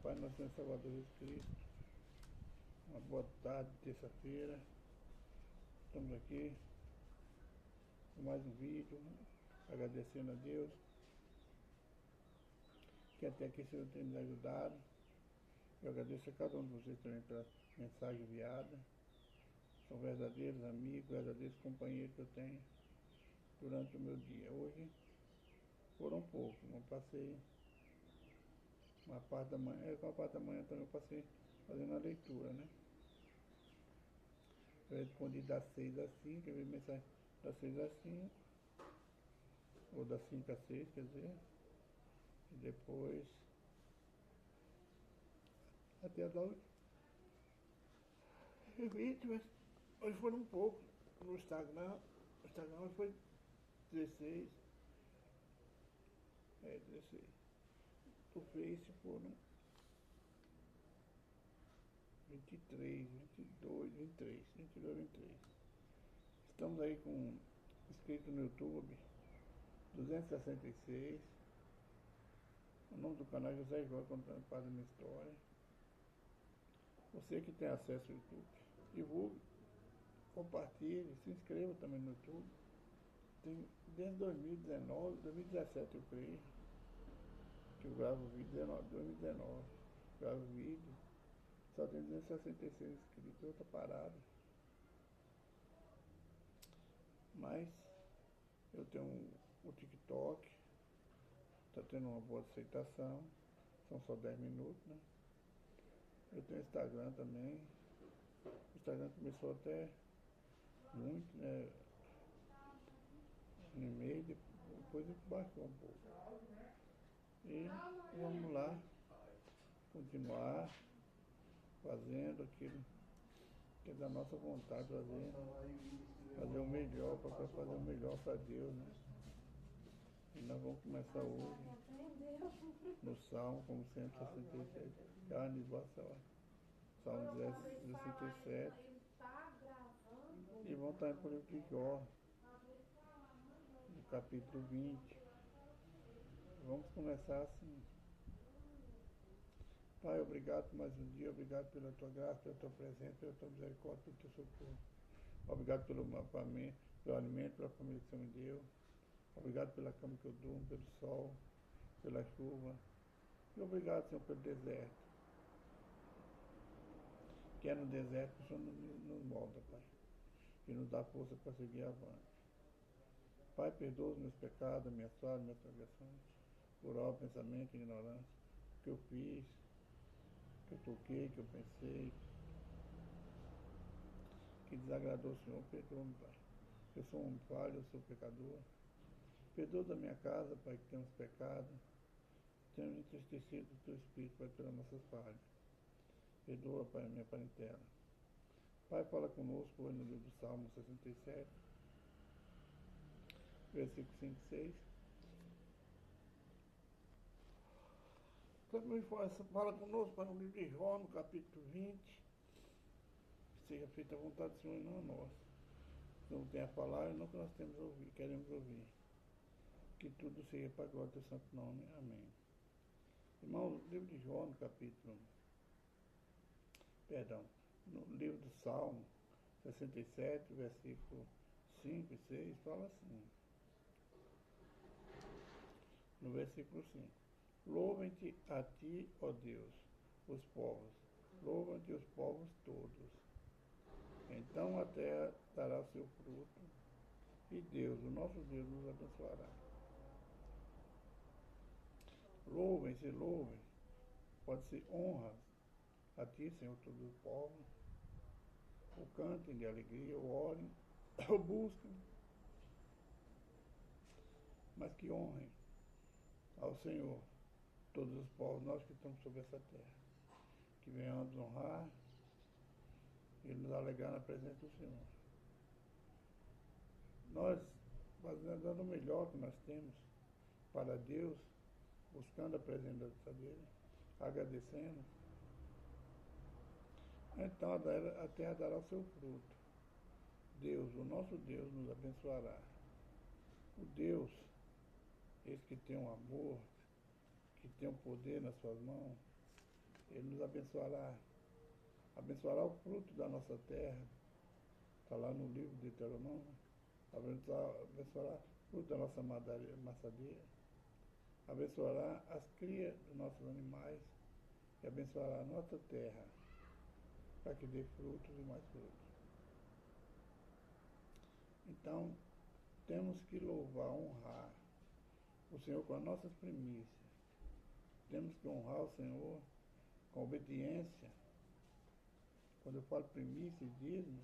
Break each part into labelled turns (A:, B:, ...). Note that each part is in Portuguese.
A: Pai, nosso Senhor Salvador Jesus Cristo, uma boa tarde, terça-feira. Estamos aqui com mais um vídeo, agradecendo a Deus, que até aqui o Senhor tem nos ajudado. Eu agradeço a cada um de vocês também pela mensagem enviada. São verdadeiros amigos, verdadeiros companheiros que eu tenho durante o meu dia. Hoje foram poucos, não passei uma parte da manhã, com a parte da manhã também eu passei fazendo a leitura, né? Eu respondi das 6 às 5, eu vi mensagem das 6 às 5, ou das 5 às 6, quer dizer, e depois até a 9. Vítimas, hoje foram poucos no Instagram. O Instagram hoje foi 16. 16. O Face foram 23, 22, 23, 22, 23. Estamos aí com inscrito no YouTube 266. O nome do canal é José João contando parte da minha história. Você que tem acesso ao YouTube, divulgue, compartilhe, se inscreva também no YouTube. Tem desde 2019, 2017 eu creio, que eu gravo vídeo, 2019, gravo vídeo, só tem 266 inscritos, outra parada. Mas eu tenho o TikTok, está tendo uma boa aceitação, são só 10 minutos, né? Eu tenho Instagram também. O Instagram começou até muito, né? Um e-mail, depois baixou um pouco. E vamos lá, continuar fazendo aquilo que é da nossa vontade, fazer o melhor, para fazer o melhor para Deus, né? E nós vamos começar hoje no Salmo, como sempre, 67, carne de vossa Salmo 67. E vamos estar por livro de Jó, no capítulo 20. Vamos começar assim. Pai, obrigado por mais um dia, obrigado pela tua graça, pela tua presença, pela tua misericórdia, pelo teu socorro. Obrigado pelo alimento, pela família que o Senhor me deu. Obrigado pela cama que eu durmo, pelo sol, pela chuva. E obrigado, Senhor, pelo deserto. Que é no deserto que o Senhor nos molda, Pai. E nos dá força para seguir avante. Pai, perdoa os meus pecados, minhas falhas, minhas transgressões, por obra, pensamento e ignorância, que eu fiz, que eu toquei, que eu pensei, que desagradou o Senhor. Perdoa-me, Pai. Eu sou um homem falho, eu sou pecador. Perdoa da minha casa, Pai, que temos pecado, temos entristecido o teu Espírito, Pai, pelas nossas falhas. Perdoa, Pai, a minha parentela. Pai, fala conosco hoje no livro do Salmo 67, versículo 5 e 6. Também fala conosco, Pai, no livro de Jó, no capítulo 20. Que seja feita a vontade do Senhor e não a nossa. Não tem a falar e não que nós temos a ouvir, queremos ouvir. Que tudo seja para a glória do teu santo nome. Amém. Irmão, no livro de Jó, no livro do Salmo 67, versículo 5 e 6, fala assim. No versículo 5. Louvem-te a ti, ó Deus, os povos. Louvam-te os povos todos. Então a terra dará o seu fruto, e Deus, o nosso Deus, nos abençoará. Louvem-se, louvem. Pode ser honra a ti, Senhor, todos os povos. Ou cantem de alegria, ou orem, ou busquem. Mas que honrem ao Senhor todos os povos, nós que estamos sobre essa terra. Que venhamos honrar e nos alegrar na presença do Senhor. Nós, dando o melhor que nós temos para Deus, buscando a presença dele, agradecendo, então a terra dará o seu fruto. Deus, o nosso Deus, nos abençoará. O Deus, esse que tem um amor, que tem um poder nas suas mãos, Ele nos abençoará. Abençoará o fruto da nossa terra. Está lá no livro de Deuteronômio. Abençoará o fruto da nossa maçadeira. Abençoará as crias dos nossos animais. E abençoará a nossa terra, para que dê frutos e mais frutos. Então, temos que louvar, honrar o Senhor com as nossas primícias. Temos que honrar o Senhor com obediência. Quando eu falo primícia e dízimo,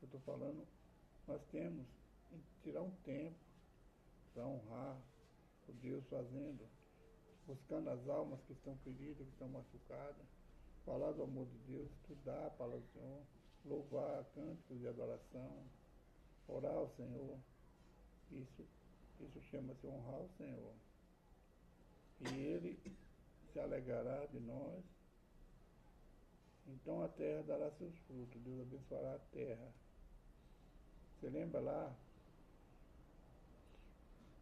A: eu estou falando, nós temos que tirar um tempo para honrar o Deus fazendo, buscando as almas que estão feridas, que estão machucadas, falar do amor de Deus, estudar a palavra do Senhor, louvar cânticos de adoração, orar ao Senhor. Isso chama-se honrar o Senhor. E Ele se alegrará de nós. Então a terra dará seus frutos. Deus abençoará a terra. Você lembra lá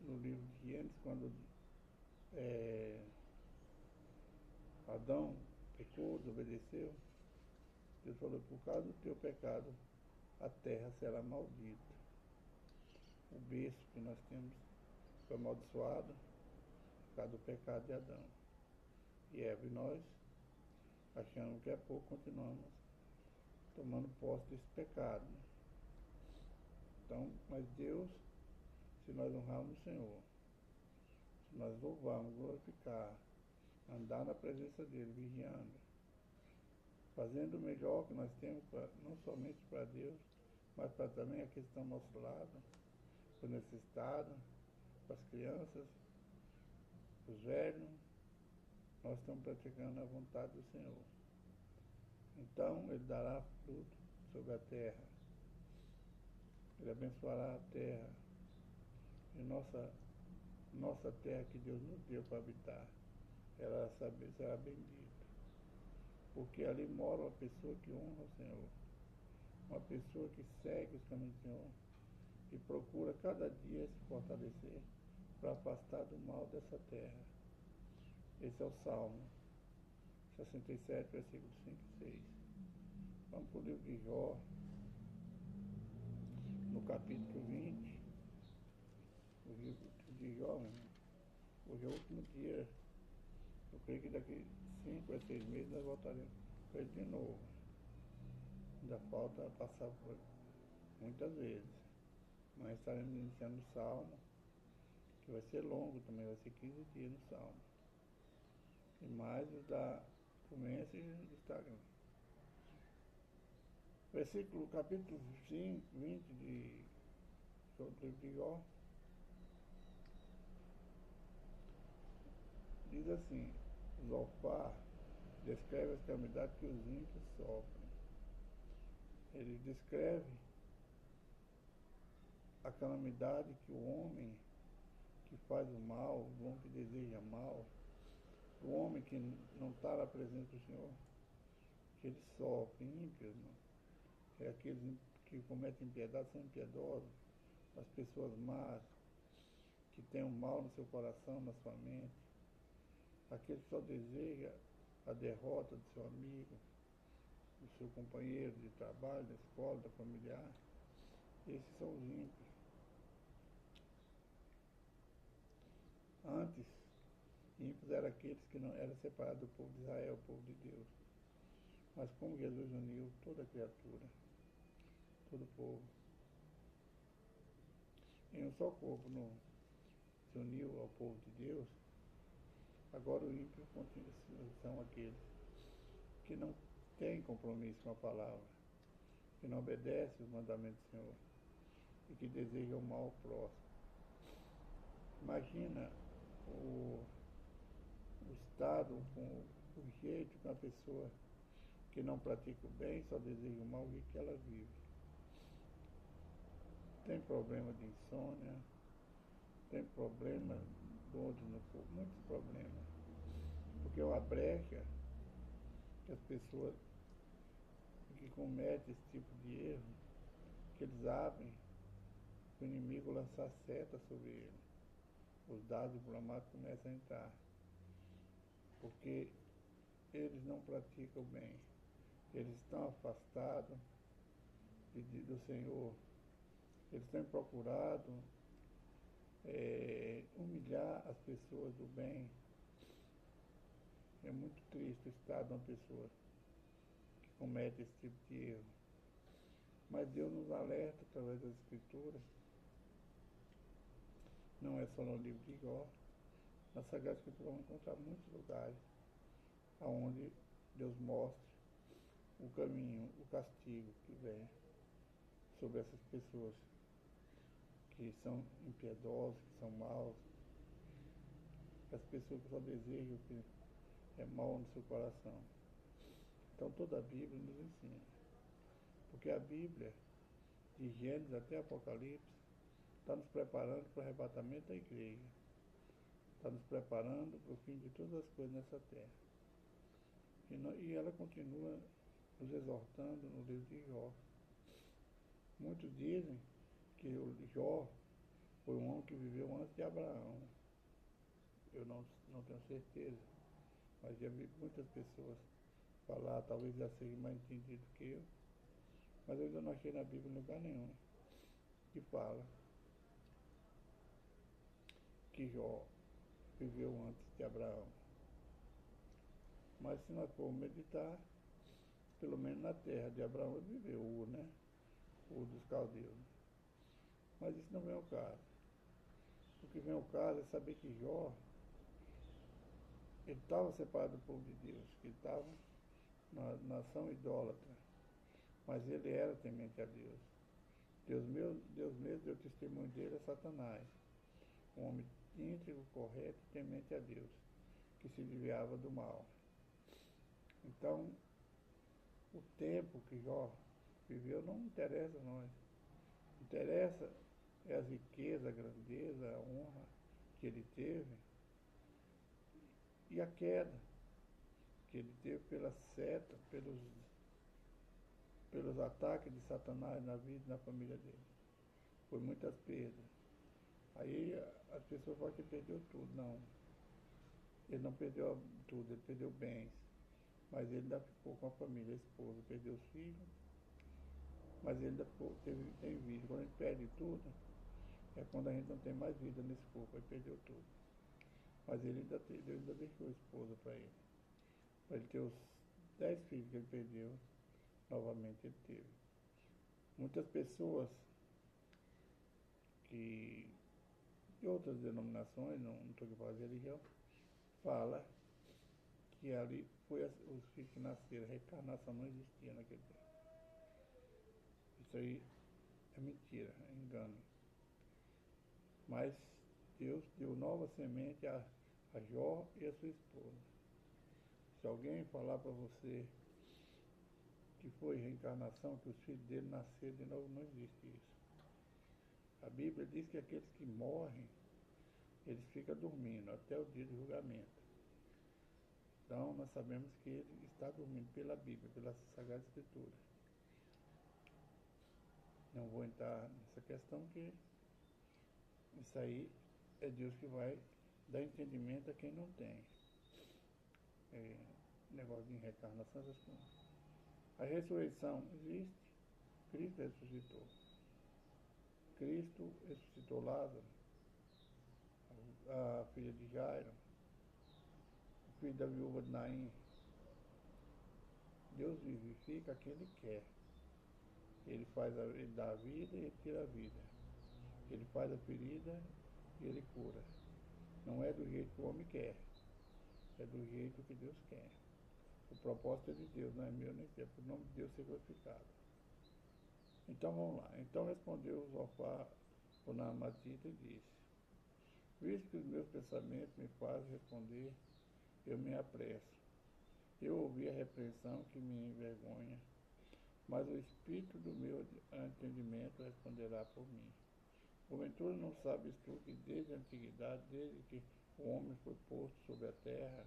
A: no livro de Gênesis, quando Adão pecou, desobedeceu? Deus falou, por causa do teu pecado, a terra será maldita. O berço que nós temos foi amaldiçoado por causa do pecado de Adão. E Eva e nós, achando que é pouco, continuamos tomando posse desse pecado. Então, mas Deus, se nós honrarmos o Senhor, se nós louvarmos, glorificar, andar na presença dEle, vigiando, fazendo o melhor que nós temos, não somente para Deus, mas para também aqueles que estão ao nosso lado, para o necessitado, para as crianças, para os velhos, nós estamos praticando a vontade do Senhor. Então, Ele dará fruto sobre a terra. Ele abençoará a terra. E nossa terra que Deus nos deu para habitar, ela será bendita. Porque ali mora uma pessoa que honra o Senhor. Uma pessoa que segue os caminhos do Senhor e procura cada dia se fortalecer para afastar do mal dessa terra. Esse é o Salmo 67, versículos 5 e 6. Vamos para o livro de Jó, no capítulo 20. O livro de Jó, meu irmão. Hoje é o último dia. Eu creio que daqui 5 a 6 meses nós voltaremos para ele de novo. Ainda falta passar por muitas vezes. Mas estaremos iniciando o Salmo, que vai ser longo também, vai ser 15 dias no Salmo. E mais os da Fluminense e do Instagram. Capítulo 5, 20 do livro de Jó, diz assim: Zofar descreve as calamidades que os ímpios sofrem. Ele descreve a calamidade que o homem que faz o mal, o homem que deseja mal, o homem que não está na presença do Senhor, que ele sofre. Ímpios, não? É aqueles que cometem impiedade, são impiedosos, as pessoas más, que têm o mal no seu coração, na sua mente, aquele que só deseja a derrota do seu amigo, do seu companheiro de trabalho, da escola, da familiar. Esses são os ímpios. Antes, ímpios eram aqueles que não eram separados do povo de Israel, o povo de Deus. Mas como Jesus uniu toda a criatura, todo o povo, em um só corpo, se uniu ao povo de Deus, agora o ímpio são aqueles que não têm compromisso com a palavra, que não obedecem os mandamentos do Senhor e que desejam o mal ao próximo. Imagina o estado, o jeito que uma pessoa que não pratica o bem, só deseja o mal, e que ela vive. Tem problema de insônia, tem problema dores no corpo, muitos problemas. Porque é uma brecha que as pessoas que cometem esse tipo de erro, que eles abrem para o inimigo lançar seta sobre ele. Os dados inflamados começam a entrar. Porque eles não praticam o bem. Eles estão afastados do Senhor. Eles têm procurado humilhar as pessoas do bem. É muito triste o estado de uma pessoa que comete esse tipo de erro. Mas Deus nos alerta através das Escrituras. Não é só no livro de Jó. Na Sagrada Escritura vamos encontrar muitos lugares onde Deus mostra o caminho, o castigo que vem sobre essas pessoas que são impiedosas, que são maus, as pessoas que só desejam o que é mal no seu coração. Então toda a Bíblia nos ensina. Porque a Bíblia, de Gênesis até Apocalipse, está nos preparando para o arrebatamento da igreja. Está nos preparando para o fim de todas as coisas nessa terra. E ela continua nos exortando no livro de Jó. Muitos dizem que o Jó foi um homem que viveu antes de Abraão. Eu não tenho certeza, mas já vi muitas pessoas falar, talvez já seja mais entendido que eu, mas eu ainda não achei na Bíblia lugar nenhum que fala que Jó viveu antes de Abraão. Mas se nós formos meditar, pelo menos na terra de Abraão ele viveu, né? O dos caldeus. Mas isso não vem ao caso. O que vem ao caso é saber que Jó, ele estava separado do povo de Deus, que ele estava na nação idólatra, mas ele era temente a Deus. Deus mesmo deu testemunho dele a Satanás, um homem íntegro, correto, temente a Deus, que se desviava do mal. Então, o tempo que Jó viveu não interessa a nós. Interessa é as riquezas, a grandeza, a honra que ele teve e a queda que ele teve pela seta, pelos ataques de Satanás na vida e na família dele. Foi muitas perdas. Aí as pessoas falam que ele perdeu tudo. Não. Ele não perdeu tudo, ele perdeu bens. Mas ele ainda ficou com a família, a esposa, perdeu os filhos, mas ele ainda tem vida. Quando a gente perde tudo, é quando a gente não tem mais vida nesse corpo, aí perdeu tudo. Mas ele ainda deixou a esposa para ele. Para ele ter os 10 filhos que ele perdeu, novamente ele teve. Muitas pessoas de outras denominações, não estou aqui para fazer religião, falam que ali foi os filhos que nasceram, a reencarnação não existia naquele tempo. Isso aí é mentira, é engano. Mas Deus deu nova semente a Jó e a sua esposa. Se alguém falar para você que foi reencarnação, que os filhos dele nasceram de novo, não existe isso. A Bíblia diz que aqueles que morrem, eles ficam dormindo até o dia do julgamento. Então, nós sabemos que ele está dormindo pela Bíblia, pela Sagrada Escritura. Não vou entrar nessa questão, que isso aí é Deus que vai dar entendimento a quem não tem. Negócio de reencarnação, essas coisas. A ressurreição existe. Cristo ressuscitou. Cristo ressuscitou Lázaro, a filha de Jairo, o filho da viúva de Naim. Deus vivifica quem Ele quer. Ele dá a vida e Ele tira a vida. Ele faz a ferida e Ele cura. Não é do jeito que o homem quer, é do jeito que Deus quer. O propósito é de Deus, não é meu nem seu, para o nome de Deus ser glorificado. Então vamos lá. Então respondeu Zofar o Naamatita e disse: visto que os meus pensamentos me fazem responder, eu me apresso. Eu ouvi a repreensão que me envergonha, mas o espírito do meu entendimento responderá por mim. Porventura não sabes tu que desde a antiguidade, desde que o homem foi posto sobre a terra,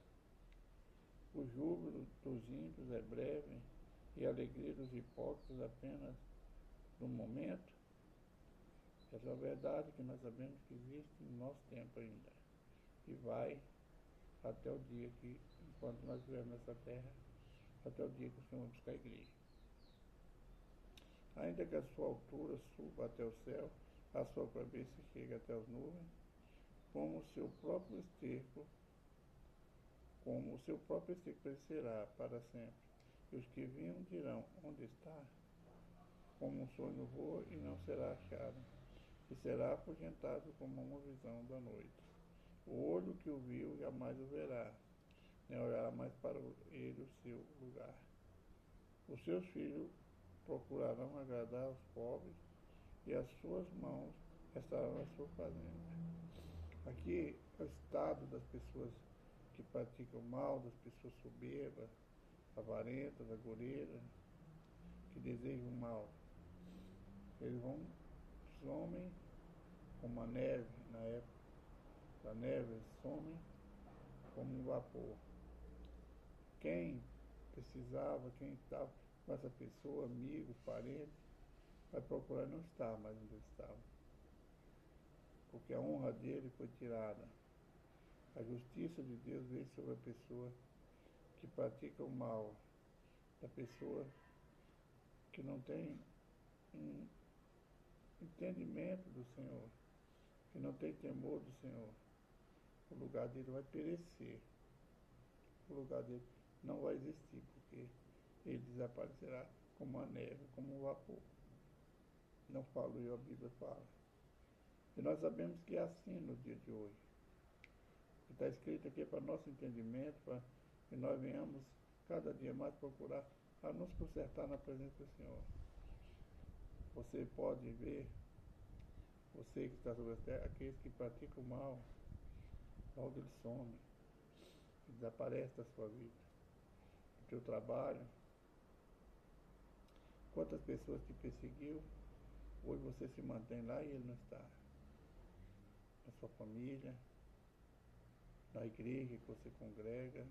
A: o júbilo dos ímpios é breve e a alegria dos hipócritas apenas no momento? Essa é a verdade que nós sabemos que existe no nosso tempo ainda. E vai até o dia que, enquanto nós estivermos nessa terra, até o dia que o Senhor vai buscar a igreja. Ainda que a sua altura suba até o céu, a sua cabeça chegue até as nuvens, como o seu próprio esterco perecerá para sempre. E os que viam dirão, onde está? Como um sonho voa e não será achado, e será afugentado como uma visão da noite. O olho que o viu jamais o verá, nem olhará mais para ele o seu lugar. Os seus filhos procurarão agradar aos pobres, e as suas mãos estarão na sua fazenda. Aqui é o estado das pessoas que praticam mal, das pessoas soberbas, avarentas, agoreiras, que desejam mal. Eles somem como a neve, na época da neve, eles somem como um vapor. Quem precisava, quem estava com essa pessoa, amigos, parentes, vai procurar não estar mais onde ele estava. Porque a honra dele foi tirada. A justiça de Deus veio sobre a pessoa que pratica o mal, da pessoa que não tem um entendimento do Senhor, que não tem temor do Senhor. O lugar dele vai perecer. O lugar dele não vai existir, porque ele desaparecerá como a neve, como um vapor. Não falo eu, a Bíblia fala. E nós sabemos que é assim no dia de hoje. O que está escrito aqui é para nosso entendimento, para que nós venhamos cada dia mais procurar a nos consertar na presença do Senhor. Você pode ver, você que está sobre a terra, aqueles que praticam o mal, logo eles somem, desaparecem da sua vida, do teu trabalho. Quantas pessoas te perseguiu, hoje você se mantém lá e ele não está. Na sua família, na igreja que você congrega,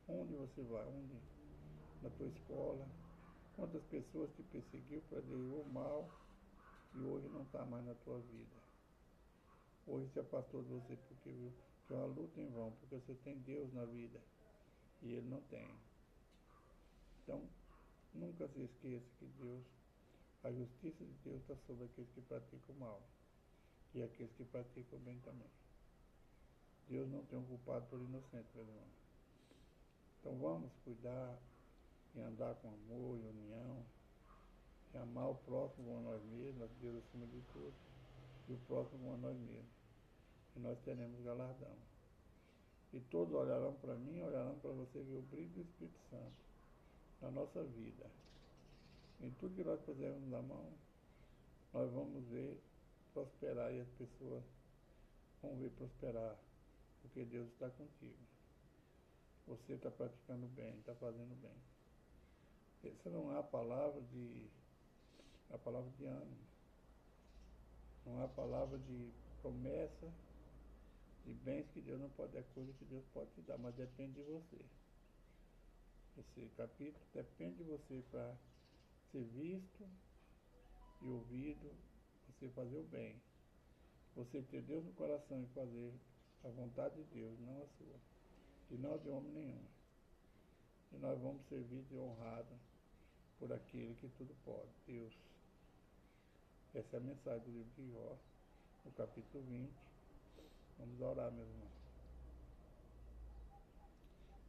A: onde você vai, na tua escola, quantas pessoas te perseguiu, desejou mal e hoje não está mais na tua vida. Hoje se afastou de você porque viu que é uma luta em vão, porque você tem Deus na vida e ele não tem. Então, nunca se esqueça que Deus, a justiça de Deus está sobre aqueles que praticam o mal e aqueles que praticam o bem também. Deus não tem um culpado por inocente, meu irmão. Então vamos cuidar e andar com amor e união, e amar o próximo como a nós mesmos, a Deus acima de tudo, e o próximo como a nós mesmos. E nós teremos galardão. E todos olharão para mim, olharão para você ver o brilho do Espírito Santo na nossa vida. Em tudo que nós pusermos na mão, nós vamos ver prosperar e as pessoas vão ver prosperar, porque Deus está contigo. Você está praticando bem, está fazendo bem. Essa não é a palavra de ânimo. Não é a palavra de promessa de bens que Deus não pode dar, coisa que Deus pode te dar, mas depende de você. Esse capítulo depende de você para ser visto e ouvido, você fazer o bem. Você ter Deus no coração e fazer a vontade de Deus, não a sua. E não de homem nenhum. E nós vamos servir de honrado por aquele que tudo pode, Deus. Essa é a mensagem do livro de Jó, no capítulo 20. Vamos orar, meus irmãos.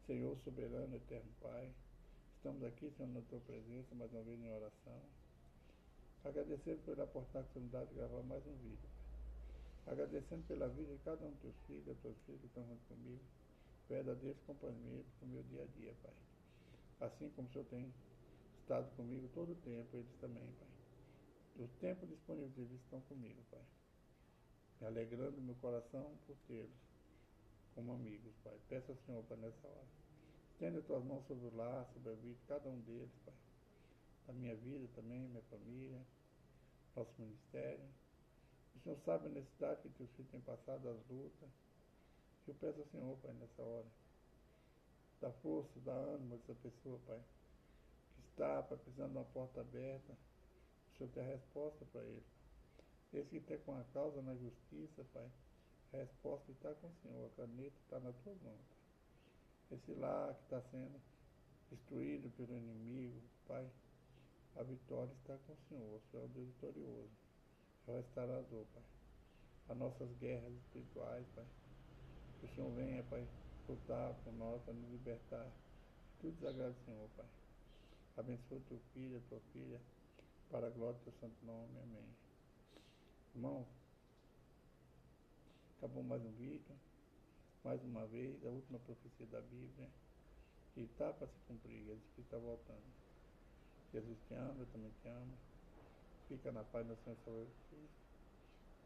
A: Senhor soberano, eterno Pai, estamos aqui, Senhor, na Tua presença, mais uma vez em oração. Agradecendo pela oportunidade de gravar mais um vídeo. Agradecendo pela vida de cada um dos teus filhos, das tuas filhas que estão junto comigo, verdadeiros companheiros do meu dia a dia, Pai. Assim como o Senhor tem estado comigo todo o tempo, eles também, Pai. O tempo disponível eles estão comigo, Pai. Me alegrando meu coração por tê-los como amigos, Pai. Peço ao Senhor, Pai, nessa hora. Estenda as tuas mãos sobre o lar, sobre a vida de cada um deles, Pai. A minha vida também, minha família, nosso ministério. O Senhor sabe a necessidade que teus filhos têm passado, as lutas. Eu peço ao Senhor, Pai, nessa hora. Dá força, dá ânimo a essa pessoa, Pai, que está, Pai, precisando de uma porta aberta. O Senhor tem a resposta para ele. Esse que está com a causa na justiça, Pai, A resposta está com o Senhor, a caneta está na tua mão. Esse lar que está sendo destruído pelo inimigo, Pai, a vitória está com o Senhor. O Senhor é o Deus vitorioso, é o restaurador, Pai. As nossas guerras espirituais, Pai, que o Senhor venha, Pai, lutar por nós, para nos libertar. Tudo desagrada do Senhor, Pai. Abençoa teu filho, a tua filha, para a glória do teu santo nome. Amém. Irmão, acabou mais um vídeo. Mais uma vez, a última profecia da Bíblia, que está para se cumprir. Jesus Cristo está voltando. Jesus te ama, eu também te amo. Fica na paz do Senhor e Salvador Jesus.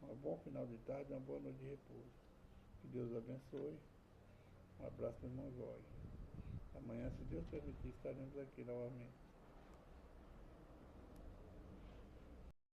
A: Um bom final de tarde e uma boa noite de repouso. Que Deus abençoe. Um abraço do irmão Jorge. Amanhã, se Deus permitir, estaremos aqui novamente.